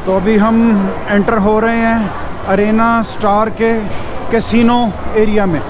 तो अभी हम एंटर हो रहे हैं अरेना स्टार के कैसीनो एरिया में।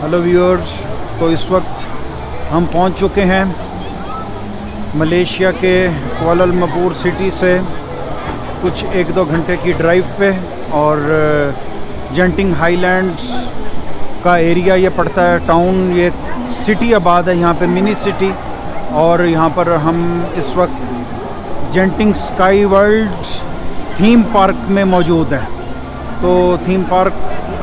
हेलो व्यूअर्स, तो इस वक्त हम पहुंच चुके हैं मलेशिया के कुआलालंपुर सिटी से कुछ 1-2 घंटे की ड्राइव पे, और जेंटिंग हाईलैंड्स का एरिया ये पड़ता है। टाउन, ये सिटी आबाद है यहाँ पे, मिनी सिटी। और यहाँ पर हम इस वक्त जेंटिंग स्काई वर्ल्ड थीम पार्क में मौजूद हैं। तो थीम पार्क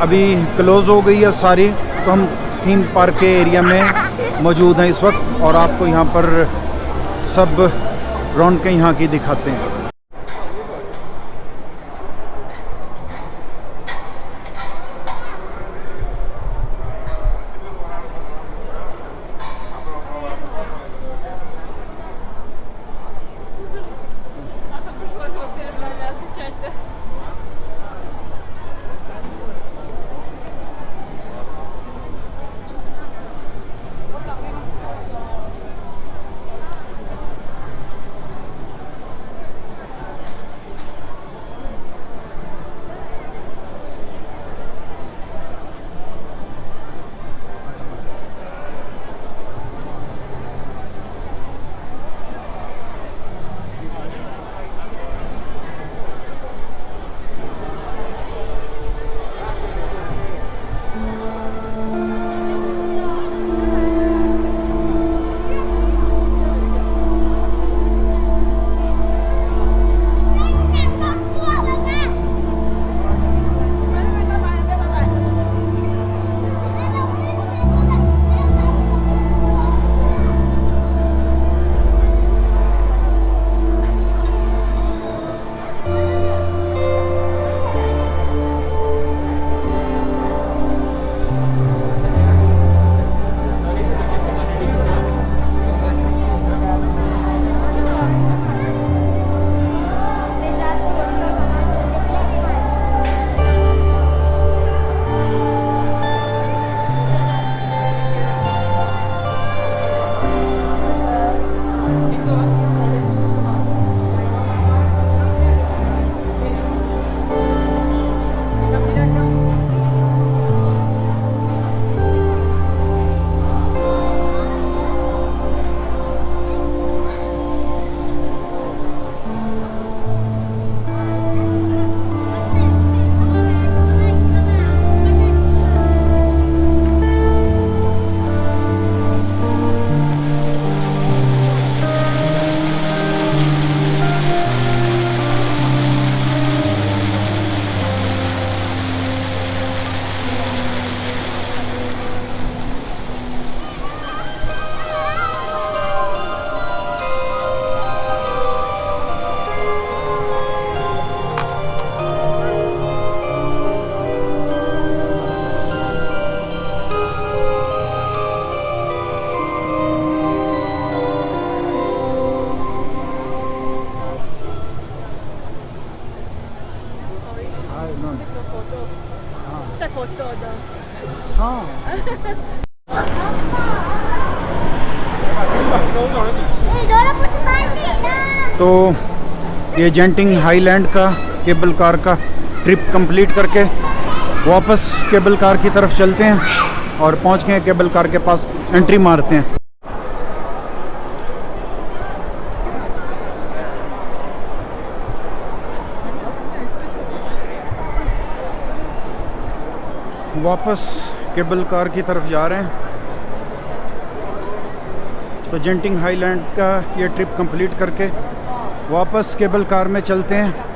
अभी क्लोज़ हो गई है सारी, तो हम थीम पार्क के एरिया में मौजूद हैं इस वक्त, और आपको यहाँ पर सब रौनकें यहाँ की दिखाते हैं। todo. हाँ। तो ये जेंटिंग हाईलैंड का केबल कार का ट्रिप कंप्लीट करके वापस केबल कार की तरफ चलते हैं और पहुंच गए केबल कार के पास, एंट्री मारते हैं। वापस केबल कार की तरफ जा रहे हैं। तो जेंटिंग हाईलैंड का ये ट्रिप कंप्लीट करके वापस केबल कार में चलते हैं।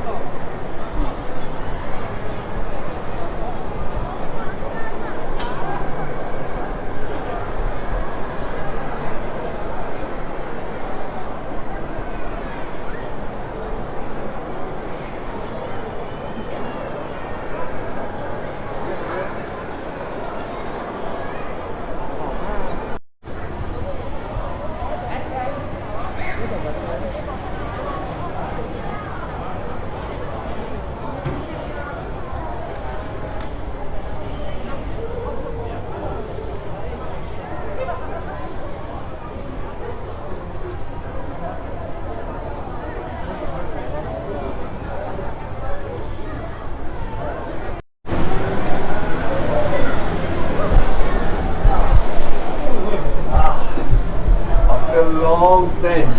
Long stand.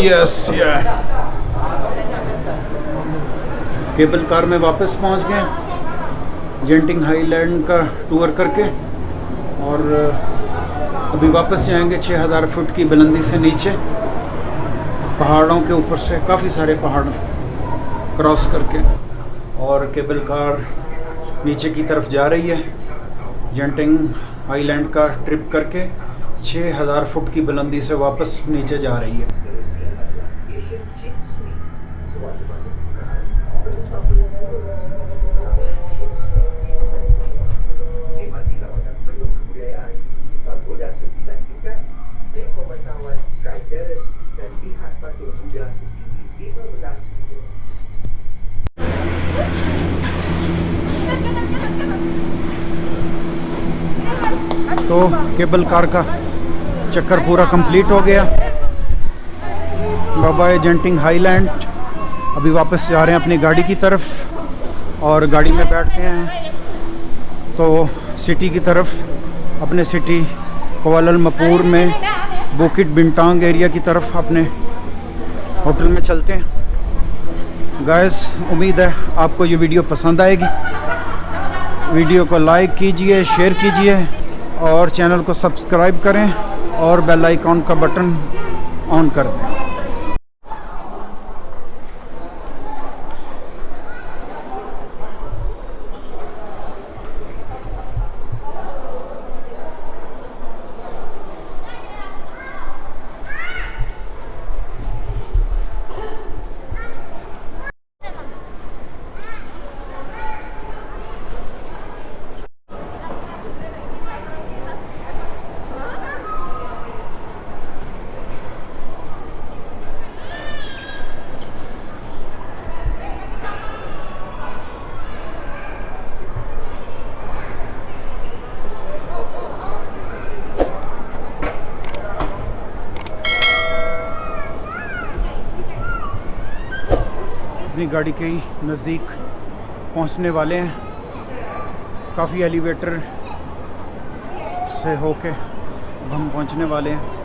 Yes, cable car में वापस पहुंच गए जेंटिंग हाईलैंड का टूर करके, और अभी वापस जाएंगे 6000 फुट की बुलंदी से नीचे, पहाड़ों के ऊपर से काफ़ी सारे पहाड़ क्रॉस करके, और केबल कार नीचे की तरफ जा रही है जेंटिंग हाईलैंड का ट्रिप करके 6000 फुट की बुलंदी से वापस नीचे जा रही है। तो केबल कार का चक्कर पूरा कंप्लीट हो गया। बाबा जेंटिंग हाईलैंड। अभी वापस जा रहे हैं अपनी गाड़ी की तरफ, और गाड़ी में बैठते हैं तो सिटी की तरफ, अपने सिटी कुआलालंपुर में बुकिट बिंटांग एरिया की तरफ अपने होटल में चलते हैं। गाइस, उम्मीद है आपको ये वीडियो पसंद आएगी। वीडियो को लाइक कीजिए, शेयर कीजिए, और चैनल को सब्सक्राइब करें, और बेल आइकॉन का बटन ऑन कर दें। अपनी गाड़ी के ही नज़दीक पहुंचने वाले हैं। काफ़ी एलिवेटर से होके अब हम पहुंचने वाले हैं।